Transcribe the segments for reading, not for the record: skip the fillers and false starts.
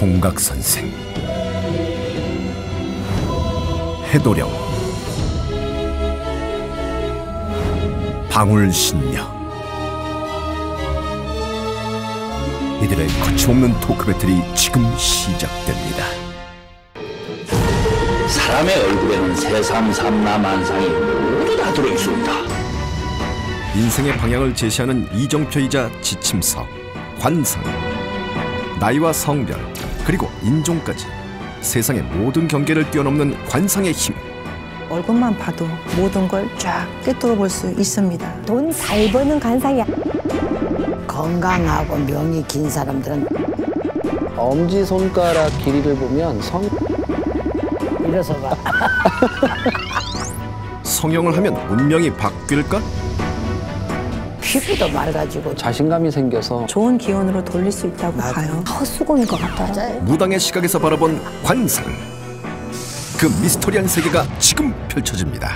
총각선생, 해도령, 방울신녀. 이들의 거침없는 토크 배틀이 지금 시작됩니다. 사람의 얼굴에는 세삼, 삼나, 만상이 모두 다 들어있습니다. 인생의 방향을 제시하는 이정표이자 지침서, 관상. 나이와 성별, 그리고 인종까지 세상의 모든 경계를 뛰어넘는 관상의 힘. 얼굴만 봐도 모든 걸 쫙 꿰뚫어 볼 수 있습니다. 돈 잘 버는 관상이야. 건강하고 명이 긴 사람들은 엄지손가락 길이를 보면 이래서 봐. 성형을 하면 운명이 바뀔까? 피부도 맑아지고 자신감이 생겨서 좋은 기운으로 돌릴 수 있다고 봐요. 헛수고인 것 같아요. 맞아요. 무당의 시각에서 바라본 관상. 그 미스터리한 세계가 지금 펼쳐집니다.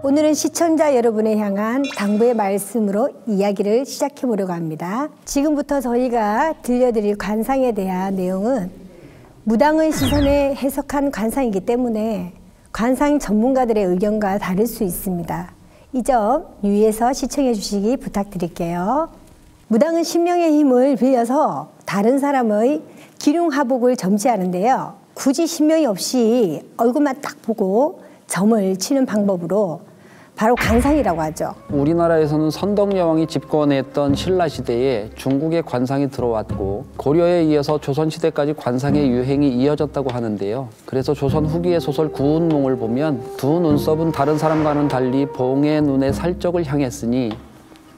오늘은 시청자 여러분을 향한 당부의 말씀으로 이야기를 시작해 보려고 합니다. 지금부터 저희가 들려드릴 관상에 대한 내용은 무당의 시선에 해석한 관상이기 때문에 관상 전문가들의 의견과 다를 수 있습니다. 이 점 유의해서 시청해 주시기 부탁드릴게요. 무당은 신명의 힘을 빌려서 다른 사람의 기륭하복을 점치하는데요. 굳이 신명이 없이 얼굴만 딱 보고 점을 치는 방법으로 바로 관상이라고 하죠. 우리나라에서는 선덕여왕이 집권했던 신라시대에 중국의 관상이 들어왔고 고려에 이어서 조선시대까지 관상의 유행이 이어졌다고 하는데요. 그래서 조선 후기의 소설 구운몽을 보면 두 눈썹은 다른 사람과는 달리 봉의 눈의 살적을 향했으니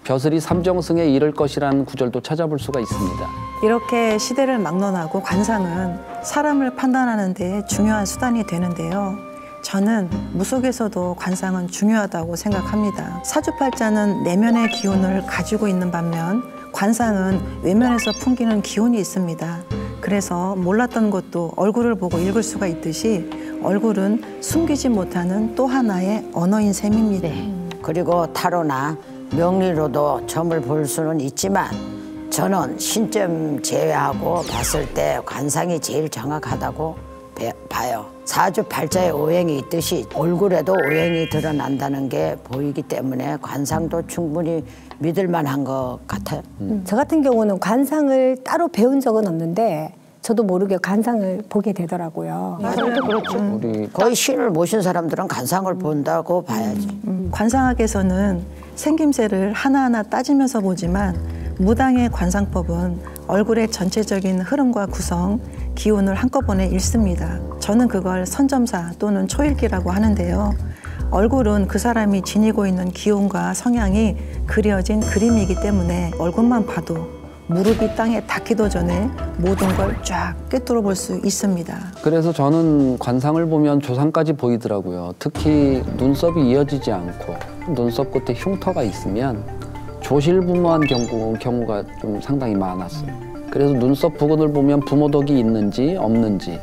벼슬이 삼정승에 이를 것이라는 구절도 찾아볼 수가 있습니다. 이렇게 시대를 막론하고 관상은 사람을 판단하는 데 중요한 수단이 되는데요. 저는 무속에서도 관상은 중요하다고 생각합니다. 사주팔자는 내면의 기운을 가지고 있는 반면 관상은 외면에서 풍기는 기운이 있습니다. 그래서 몰랐던 것도 얼굴을 보고 읽을 수가 있듯이 얼굴은 숨기지 못하는 또 하나의 언어인 셈입니다. 그리고 타로나 명리로도 점을 볼 수는 있지만 저는 신점 제외하고 봤을 때 관상이 제일 정확하다고 봐요. 사주팔자에 오행이 있듯이 얼굴에도 오행이 드러난다는 게 보이기 때문에 관상도 충분히 믿을 만한 것 같아요. 저 같은 경우는 관상을 따로 배운 적은 없는데 저도 모르게 관상을 보게 되더라고요. 저도 그렇죠. 거의 신을 모신 사람들은 관상을 본다고 봐야지. 관상학에서는 생김새를 하나하나 따지면서 보지만 무당의 관상법은 얼굴의 전체적인 흐름과 구성, 기운을 한꺼번에 읽습니다. 저는 그걸 선점사 또는 초읽기라고 하는데요. 얼굴은 그 사람이 지니고 있는 기운과 성향이 그려진 그림이기 때문에 얼굴만 봐도 무릎이 땅에 닿기도 전에 모든 걸 쫙 꿰뚫어 볼 수 있습니다. 그래서 저는 관상을 보면 조상까지 보이더라고요. 특히 눈썹이 이어지지 않고 눈썹 끝에 흉터가 있으면 조실부모한 경우가 좀 상당히 많았어요. 그래서 눈썹 부근을 보면 부모덕이 있는지 없는지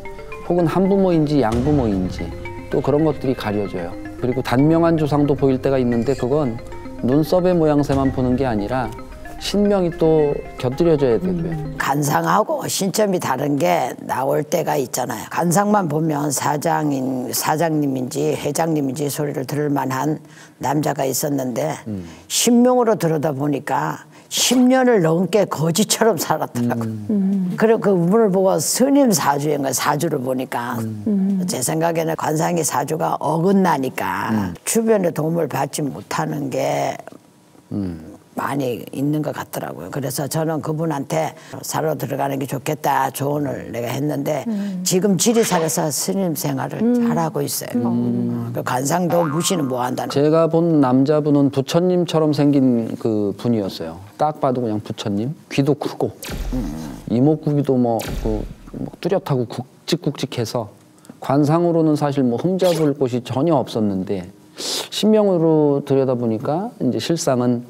혹은 한부모인지 양부모인지 또 그런 것들이 가려져요. 그리고 단명한 조상도 보일 때가 있는데 그건 눈썹의 모양새만 보는 게 아니라 신명이 또 곁들여져야 되고요. 관상하고 신점이 다른 게 나올 때가 있잖아요. 관상만 보면 사장님인지 회장님인지 소리를 들을 만한 남자가 있었는데 신명으로 들여다보니까 10년을 넘게 거지처럼 살았더라고요. 그리고 그 분을 보고 스님 사주인가 사주를 보니까 제 생각에는 관상의 사주가 어긋나니까 주변의 도움을 받지 못하는 게 많이 있는 것 같더라고요. 그래서 저는 그분한테 사러 들어가는 게 좋겠다 조언을 내가 했는데 지금 지리산에서 스님 생활을 잘하고 있어요. 그 관상도 무시는 뭐 한다는 제가 본 남자분은 부처님처럼 생긴 그 분이었어요. 딱 봐도 그냥 부처님. 귀도 크고 이목구비도 뭐 뚜렷하고 굵직굵직해서 관상으로는 사실 뭐 흠잡을 곳이 전혀 없었는데 신명으로 들여다보니까 이제 실상은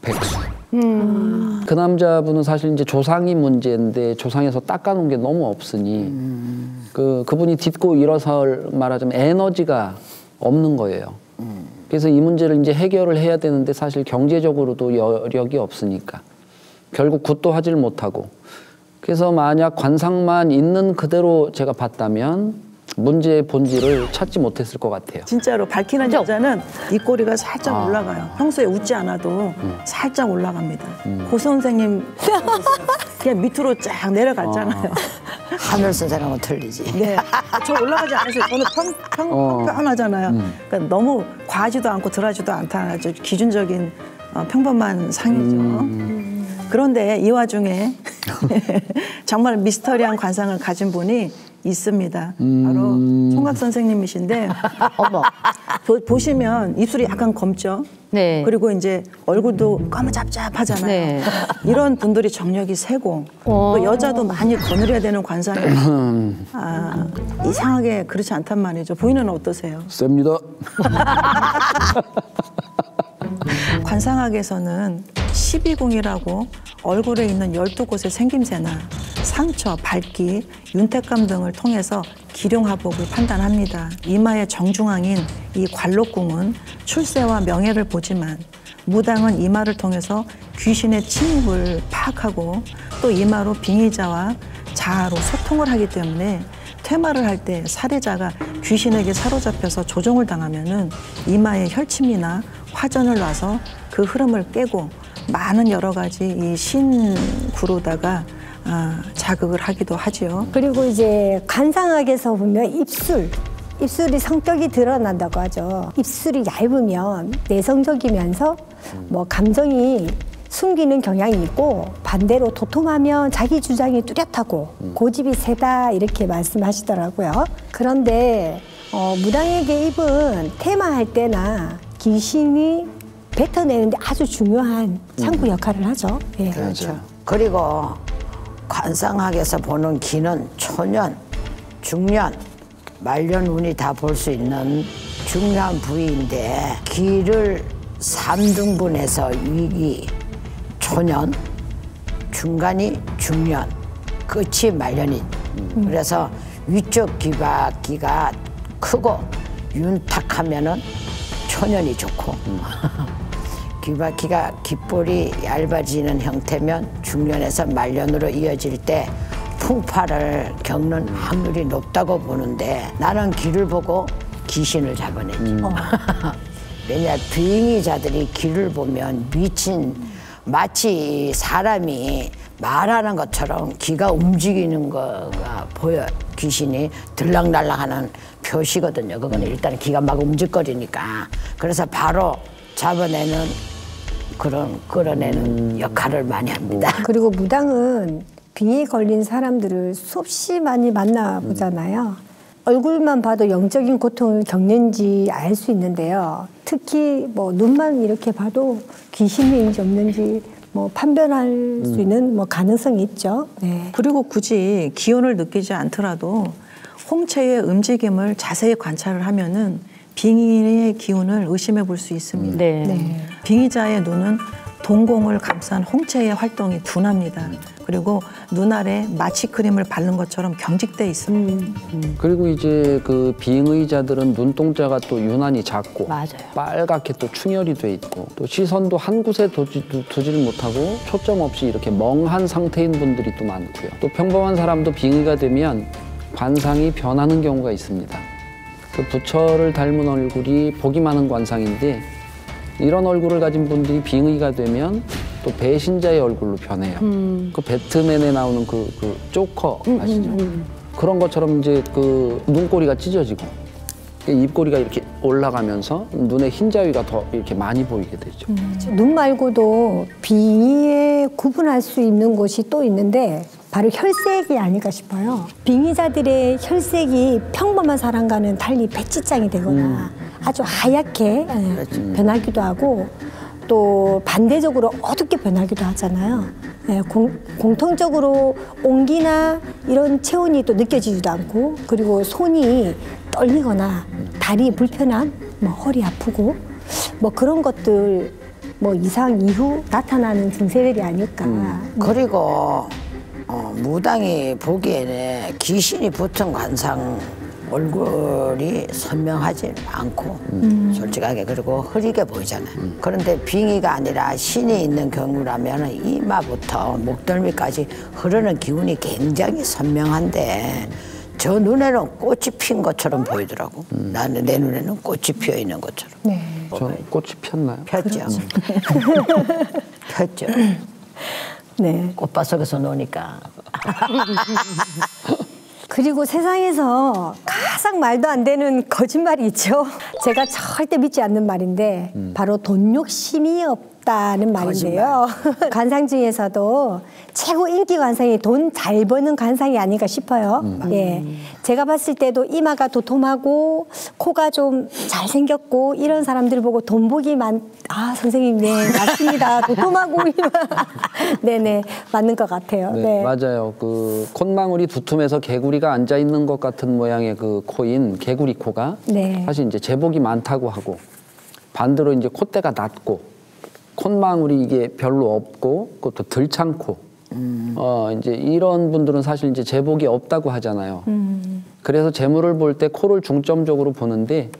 백수. 그 남자분은 사실 이제 조상이 문제인데 조상에서 닦아놓은 게 너무 없으니 그분이 딛고 일어설 말하자면 에너지가 없는 거예요. 그래서 이 문제를 이제 해결을 해야 되는데 사실 경제적으로도 여력이 없으니까 결국 굿도 하질 못하고. 그래서 만약 관상만 있는 그대로 제가 봤다면 문제의 본질을 찾지 못했을 것 같아요. 진짜로 밝히는 여자는 입꼬리가 살짝 올라가요. 평소에 웃지 않아도 살짝 올라갑니다. 고 선생님 그냥 밑으로 쫙 내려갔잖아요. 하늘 선생하고 틀리지. 네, 저 올라가지 않았어요. 저는 평평하잖아요. 그러니까 너무 과하지도 않고 덜하지도 않다. 아주 기준적인 평범한 상이죠. 그런데 이 와중에 정말 미스터리한 관상을 가진 분이 있습니다. 바로 총각 선생님이신데 어머. 보시면 입술이 약간 검죠. 네. 그리고 이제 얼굴도 까무잡잡하잖아요. 네. 이런 분들이 정력이 세고 또 여자도 많이 거느려야 되는 관상이에요. 이상하게 그렇지 않단 말이죠. 부인은 어떠세요? 셉니다. 관상학에서는 12궁이라고 얼굴에 있는 12곳의 생김새나 상처, 밝기, 윤택감 등을 통해서 기룡하복을 판단합니다. 이마의 정중앙인 이 관록궁은 출세와 명예를 보지만 무당은 이마를 통해서 귀신의 침입을 파악하고 또 이마로 빙의자와 자아로 소통을 하기 때문에 퇴마를 할 때 살해자가 귀신에게 사로잡혀서 조종을 당하면은 이마에 혈침이나 화전을 놔서 그 흐름을 깨고 많은 여러 가지 이 신구로다가 자극을 하기도 하지요. 그리고 이제 관상학에서 보면 입술이 성격이 드러난다고 하죠. 입술이 얇으면 내성적이면서 뭐 감정이 숨기는 경향이 있고 반대로 도톰하면 자기 주장이 뚜렷하고 고집이 세다 이렇게 말씀하시더라고요. 그런데 무당에게 입은 퇴마할 때나 귀신이 뱉어내는데 아주 중요한 창구 역할을 하죠. 예. 그렇죠. 그리고 관상학에서 보는 기는 초년, 중년, 말년 운이 다 볼 수 있는 중요한 부위인데 기를 3등분해서 위기, 초년, 중간이 중년, 끝이 말년이. 그래서 위쪽 기가 크고 윤탁하면은 초년이 좋고 귀바퀴가 귓볼이 얇아지는 형태면 중년에서 말년으로 이어질 때 풍파를 겪는 확률이 높다고 보는데 나는 귀를 보고 귀신을 잡아내지. 왜냐 빙의자들이 귀를 보면 마치 사람이 말하는 것처럼 귀가 움직이는 거가 보여. 귀신이 들락날락하는 표시거든요. 그건 일단 귀가 막 움직거리니까. 그래서 바로 잡아내는 그런 끌어내는 역할을 많이 합니다. 그리고 무당은 빙의에 걸린 사람들을 수없이 많이 만나보잖아요. 얼굴만 봐도 영적인 고통을 겪는지 알 수 있는데요. 특히 뭐 눈만 이렇게 봐도 귀신인지 없는지 뭐 판별할 수 있는 뭐 가능성이 있죠. 네. 그리고 굳이 기운을 느끼지 않더라도 홍채의 움직임을 자세히 관찰을 하면은 빙의의 기운을 의심해 볼 수 있습니다. 네. 빙의자의 눈은 동공을 감싼 홍채의 활동이 둔합니다. 그리고 눈 아래 마취 크림을 바른 것처럼 경직돼 있습니다. 그리고 이제 그 빙의자들은 눈동자가 또 유난히 작고 맞아요. 빨갛게 또 충혈이 돼 있고 또 시선도 한 곳에 두지를 못하고 초점 없이 이렇게 멍한 상태인 분들이 또 많고요. 또 평범한 사람도 빙의가 되면 관상이 변하는 경우가 있습니다. 그 부처를 닮은 얼굴이 복이 많은 관상인데 이런 얼굴을 가진 분들이 빙의가 되면 또 배신자의 얼굴로 변해요. 그 배트맨에 나오는 그 조커 아시죠? 그런 것처럼 이제 그 눈꼬리가 찢어지고 입꼬리가 이렇게 올라가면서 눈의 흰자위가 더 이렇게 많이 보이게 되죠. 눈 말고도 빙의에 구분할 수 있는 곳이 또 있는데 바로 혈색이 아닐까 싶어요. 빙의자들의 혈색이 평범한 사람과는 달리 백지장이 되거나 아주 하얗게 변하기도 하고 또 반대적으로 어둡게 변하기도 하잖아요. 네, 공통적으로 온기나 이런 체온이 또 느껴지지도 않고 그리고 손이 떨리거나 다리 불편함, 뭐 허리 아프고 뭐 그런 것들 뭐 이상 이후 나타나는 증세들이 아닐까. 그리고 무당이 보기에는 귀신이 붙은 관상을 얼굴이 선명하지 않고 솔직하게 그리고 흐리게 보이잖아요. 그런데 빙의가 아니라 신이 있는 경우라면 이마부터 목덜미까지 흐르는 기운이 굉장히 선명한데 저 눈에는 꽃이 핀 것처럼 보이더라고. 나는 내 눈에는 꽃이 피어 있는 것처럼. 네. 저 꽃이 폈나요? 폈죠. 폈죠. 네. 꽃밭속에서 노니까. 그리고 세상에서 가장 말도 안 되는 거짓말이 있죠. 제가 절대 믿지 않는 말인데 바로 돈 욕심이 없다는 말인데요. 관상 중에서도 최고 인기 관상이 돈 잘 버는 관상이 아닌가 싶어요. 예, 제가 봤을 때도 이마가 도톰하고 코가 좀 잘생겼고 이런 사람들 보고 돈 복이 선생님 네 맞습니다. 도톰하고 이마 네네 맞는 것 같아요. 네, 네. 맞아요. 그 콧망울이 두툼해서 개구리가 앉아 있는 것 같은 모양의 그 코인 개구리 코가 네. 사실 이제 제복이 많다고 하고 반대로 이제 콧대가 낮고 콧망울이 이게 별로 없고 그것도 들창코. 이제 이런 분들은 사실 이제 제복이 없다고 하잖아요. 그래서 재물을 볼 때 코를 중점적으로 보는데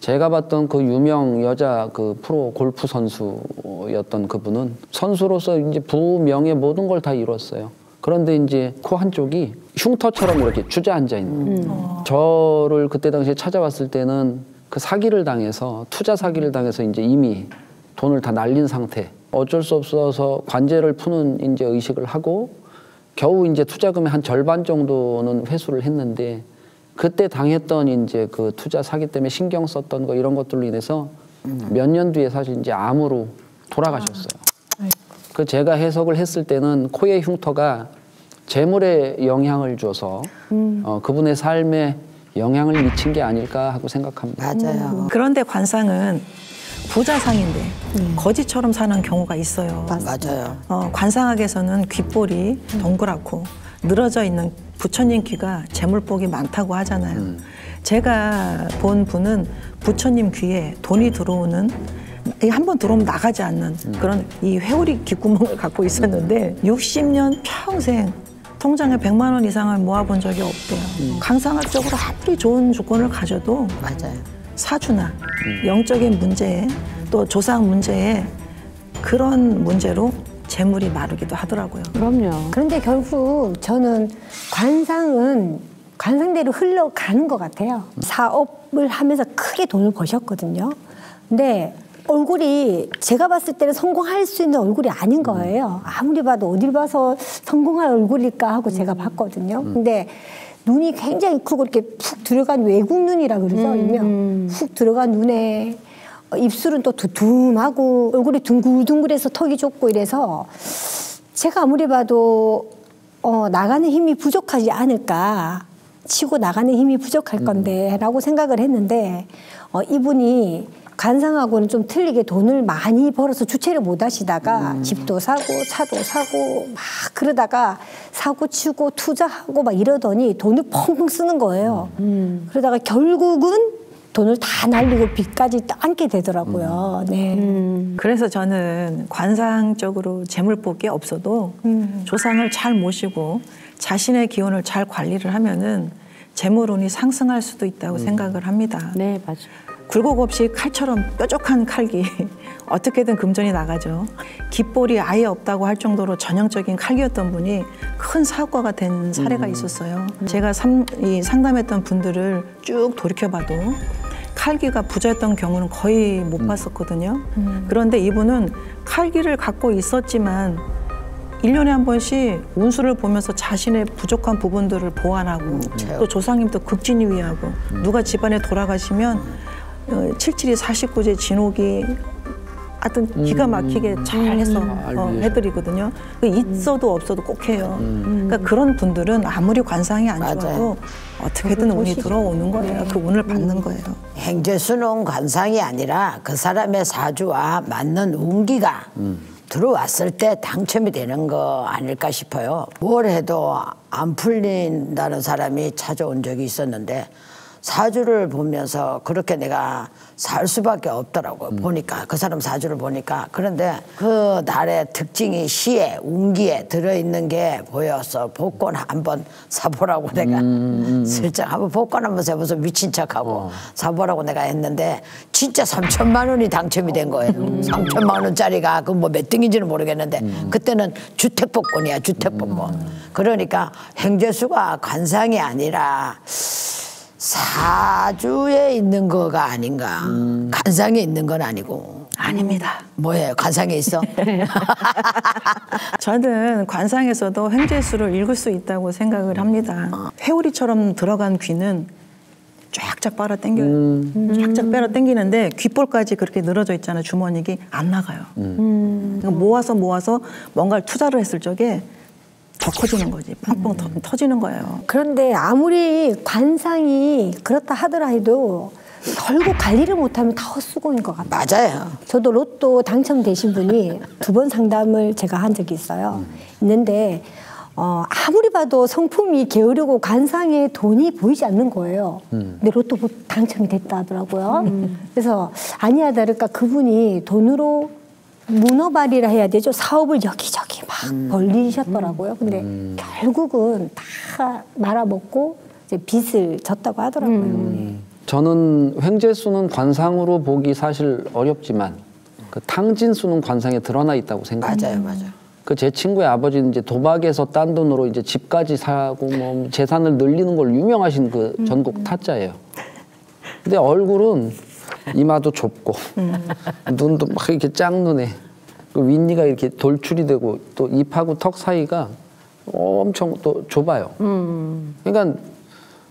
제가 봤던 그 유명 여자 그 프로 골프 선수였던 그분은 선수로서 이제 부명예 모든 걸 다 이뤘어요. 그런데 이제 코 한쪽이 흉터처럼 이렇게 주저앉아 있는 저를 그때 당시에 찾아왔을 때는 그 사기를 당해서 투자 사기를 당해서 이제 이미 돈을 다 날린 상태. 어쩔 수 없어서 관제를 푸는 이제 의식을 하고 겨우 이제 투자금의 한 절반 정도는 회수를 했는데 그때 당했던 이제 그 투자 사기 때문에 신경 썼던 거 이런 것들로 인해서 몇 년 뒤에 사실 이제 암으로 돌아가셨어요. 그 제가 해석을 했을 때는 코의 흉터가 재물에 영향을 줘서 그분의 삶에 영향을 미친 게 아닐까 하고 생각합니다. 맞아요. 그런데 관상은 부자상인데 거지처럼 사는 경우가 있어요. 맞아요. 관상학에서는 귓볼이 동그랗고 늘어져 있는 부처님 귀가 재물복이 많다고 하잖아요. 제가 본 분은 부처님 귀에 돈이 들어오는 한 번 들어오면 나가지 않는 그런 이 회오리 귓구멍을 갖고 있었는데 60년 평생 통장에 100만 원 이상을 모아본 적이 없대요. 관상학적으로 아무리 좋은 조건을 가져도 맞아요. 사주나 영적인 문제에 또 조상 문제에 그런 문제로 재물이 마르기도 하더라고요. 그럼요. 그런데 결국 저는 관상은 관상대로 흘러가는 것 같아요. 사업을 하면서 크게 돈을 버셨거든요. 근데 얼굴이 제가 봤을 때는 성공할 수 있는 얼굴이 아닌 거예요. 아무리 봐도 어딜 봐서 성공할 얼굴일까 하고 제가 봤거든요. 근데 눈이 굉장히 크고 이렇게 푹 들어간 외국 눈이라 그러죠. 일명 푹 들어간 눈에 입술은 또 두툼하고 얼굴이 둥글둥글해서 턱이 좁고 이래서 제가 아무리 봐도 나가는 힘이 부족하지 않을까 치고 나가는 힘이 부족할 건데 라고 생각을 했는데 이분이 관상하고는 좀 틀리게 돈을 많이 벌어서 주체를 못 하시다가 집도 사고 차도 사고 막 그러다가 사고 치고 투자하고 막 이러더니 돈을 펑펑 쓰는 거예요. 그러다가 결국은 돈을 다 날리고 빚까지 안게 되더라고요. 네. 그래서 저는 관상적으로 재물복이 없어도 조상을 잘 모시고 자신의 기운을 잘 관리를 하면은 재물운이 상승할 수도 있다고 생각을 합니다. 네, 맞아요. 굴곡 없이 칼처럼 뾰족한 칼기 어떻게든 금전이 나가죠. 귓볼이 아예 없다고 할 정도로 전형적인 칼기였던 분이 큰 사업가가 된 사례가 있었어요. 제가 상담했던 분들을 쭉 돌이켜봐도 칼기가 부자였던 경우는 거의 못 봤었거든요. 그런데 이분은 칼기를 갖고 있었지만 1년에 한 번씩 운수를 보면서 자신의 부족한 부분들을 보완하고 또 조상님도 극진유의하고 누가 집안에 돌아가시면 77이 49제 진옥이 하여튼 기가 막히게 잘 해서 해드리거든요. 있어도 없어도 꼭 해요. 그러니까 그런 분들은 아무리 관상이 안 좋아도 맞아요. 어떻게든 운이 들어오는 거예요. 그 운을 받는 거예요. 행재수는 관상이 아니라 그 사람의 사주와 맞는 운기가 들어왔을 때 당첨이 되는 거 아닐까 싶어요. 뭘 해도 안 풀린다는 사람이 찾아온 적이 있었는데 사주를 보면서 그렇게 내가 살 수밖에 없더라고요. 보니까 그 사람 사주를 보니까. 그런데 그 날의 특징이 시에 운기에 들어있는 게 보여서 복권 한번 사보라고 내가 슬쩍 한번 복권 한번 사보면서 미친 척하고 사보라고 내가 했는데 진짜 3천만 원이 당첨이 된 거예요. 3천만 원짜리가 그 뭐 몇 등인지는 모르겠는데 그때는 주택복권이야, 주택복권. 그러니까 행재수가 관상이 아니라 사주에 있는 거가 아닌가. 관상에 있는 건 아니고. 아닙니다. 뭐예요? 관상에 있어? 저는 관상에서도 횡재수를 읽을 수 있다고 생각을 합니다. 회오리처럼 들어간 귀는 쫙쫙 빨아 당겨요. 쫙쫙 빨아 당기는데 귓볼까지 그렇게 늘어져 있잖아요. 주머니가 안 나가요. 그러니까 모아서 뭔가를 투자를 했을 적에 더 커지는 거지. 펑펑 터지는 거예요. 그런데 아무리 관상이 그렇다 하더라도 결국 관리를 못하면 다 헛수고인 것 같아요. 맞아요. 저도 로또 당첨되신 분이 2번 상담을 제가 한 적이 있어요. 있는데 아무리 봐도 성품이 게으르고 관상에 돈이 보이지 않는 거예요. 근데 로또 당첨이 됐다 하더라고요. 그래서 아니야 다를까 그분이 돈으로 문어발이라 해야 되죠. 사업을 여기저기 막 벌리셨더라고요. 근데 결국은 다 말아먹고 이제 빚을 졌다고 하더라고요. 저는 횡재수는 관상으로 보기 사실 어렵지만 그 탕진수는 관상에 드러나 있다고 생각해요. 맞아요. 그 제 친구의 아버지는 이제 도박에서 딴 돈으로 이제 집까지 사고 뭐 재산을 늘리는 걸 유명하신 그 전국 타짜예요. 근데 얼굴은 이마도 좁고 눈도 막 이렇게 짝눈에 그 윗니가 이렇게 돌출이 되고 또 입하고 턱 사이가 엄청 또 좁아요. 그러니까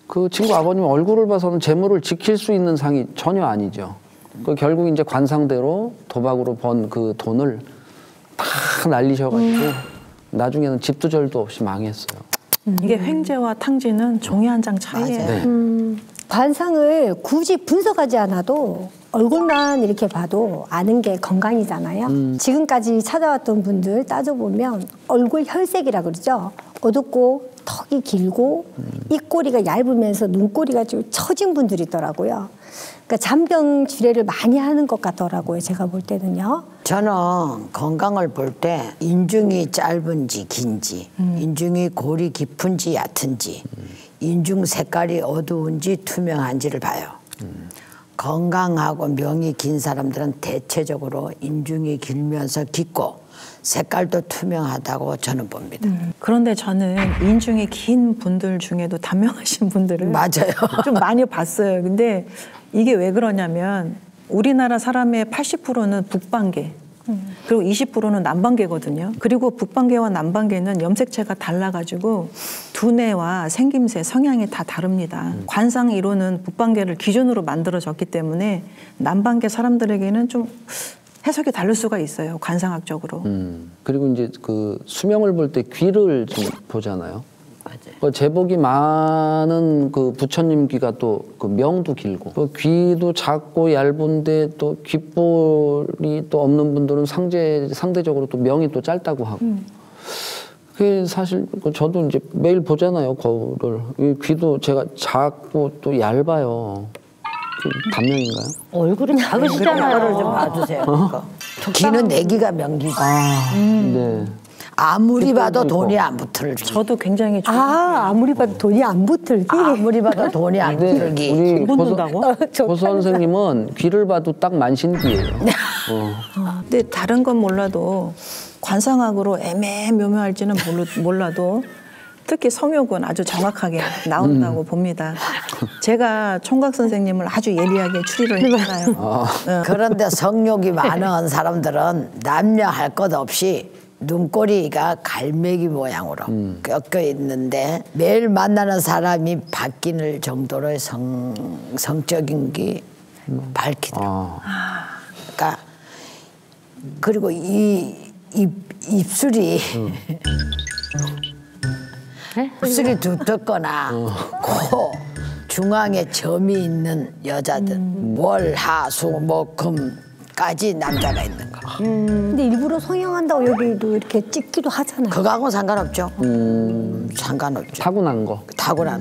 그 친구 아버님 얼굴을 봐서는 재물을 지킬 수 있는 상이 전혀 아니죠. 그 결국 이제 관상대로 도박으로 번 그 돈을 다 날리셔가지고 나중에는 집도 절도 없이 망했어요. 이게 횡재와 탕진은 종이 한 장 차이예요. 네. 관상을 굳이 분석하지 않아도 얼굴만 이렇게 봐도 아는 게 건강이잖아요. 지금까지 찾아왔던 분들 따져보면 얼굴 혈색이라 그러죠. 어둡고 턱이 길고 입꼬리가 얇으면서 눈꼬리가 좀 처진 분들이 있더라고요. 그러니까 잔병 주례를 많이 하는 것 같더라고요. 제가 볼 때는요. 저는 건강을 볼 때 인중이 짧은지 긴지 인중이 골이 깊은지 얕은지 인중 색깔이 어두운지 투명한지를 봐요. 건강하고 명이 긴 사람들은 대체적으로 인중이 길면서 깊고 색깔도 투명하다고 저는 봅니다. 그런데 저는 인중이 긴 분들 중에도 단명하신 분들을 맞아요. 좀 많이 봤어요. 근데 이게 왜 그러냐면 우리나라 사람의 80%는 북방계 그리고 20%는 남방계거든요. 그리고 북방계와 남방계는 염색체가 달라가지고 두뇌와 생김새, 성향이 다 다릅니다. 관상 이론은 북방계를 기준으로 만들어졌기 때문에 남방계 사람들에게는 좀 해석이 다를 수가 있어요. 관상학적으로. 그리고 이제 그 수명을 볼 때 귀를 좀 보잖아요. 맞아요. 제복이 많은 그 부처님 귀가 또 그 명도 길고 그 귀도 작고 얇은데 또 귓볼이 또 없는 분들은 상대적으로 또 명이 또 짧다고 하고 그게 사실 저도 이제 매일 보잖아요. 거울을. 이 귀도 제가 작고 또 얇아요. 그 단명인가요? 얼굴은 작으시잖아요. 거를 좀 봐주세요. 그거. 귀는 내기가 명기지. 네. 아무리 봐도 돈이 안 붙을 귀. 저도 굉장히 아무리 봐도 돈이 안 붙을 귀. 아무리 봐도 돈이 안 붙을 귀. 우리 본다고? 고 선생님은 귀를 봐도 딱 만신귀예요. 근데 다른 건 몰라도 관상학으로 애매모호할지는 몰라도 특히 성욕은 아주 정확하게 나온다고 봅니다. 제가 총각 선생님을 아주 예리하게 추리를 했잖아요. 그런데 성욕이 많은 사람들은 남녀 할 것 없이 눈꼬리가 갈매기 모양으로 꺾여 있는데 매일 만나는 사람이 바뀔 정도로의 성적인 게 밝히더라고요. 그러니까 그리고 입술이 입술이 두텁거나 코 중앙에 점이 있는 여자들 월, 하, 수, 목, 금까지 남자가 있는 거. 근데 일부러 성형한다고 여기도 이렇게 찍기도 하잖아요. 그거하고는 상관없죠. 상관없죠. 타고난 거. 타고난.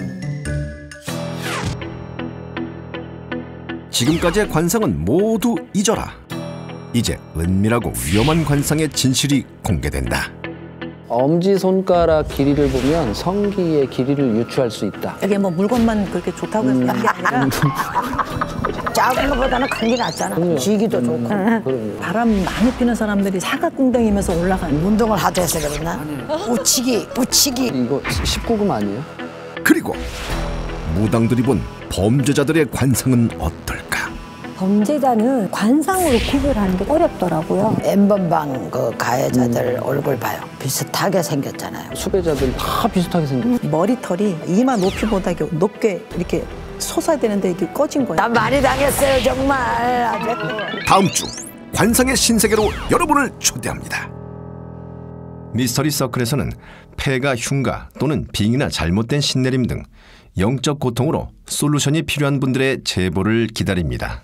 지금까지의 관상은 모두 잊어라. 이제 은밀하고 위험한 관상의 진실이 공개된다. 엄지손가락 길이를 보면 성기의 길이를 유추할 수 있다. 이게 뭐 물건만 그렇게 좋다고 해서 그런 게 아니라 작은 것보다는 큰 게 낫잖아. 지기도 좋고. 바람 많이 피는 사람들이 사각궁뎅이면서 올라가는 운동을 하도 해서 그랬나? 우치기. 이거 19금 아니에요? 그리고 무당들이 본 범죄자들의 관상은 어떨까? 범죄자는 관상으로 구별하는 게 어렵더라고요. N번방 그 가해자들 얼굴 봐요. 비슷하게 생겼잖아요. 수배자들 다 비슷하게 생겼어. 머리털이 이마 높이보다 이렇게 높게 이렇게 솟아야 되는데 이게 꺼진 거예요. 나 많이 당했어요 정말. 다음 주 관상의 신세계로 여러분을 초대합니다. 미스터리 서클에서는 폐가 흉가 또는 빙이나 잘못된 신내림 등 영적 고통으로 솔루션이 필요한 분들의 제보를 기다립니다.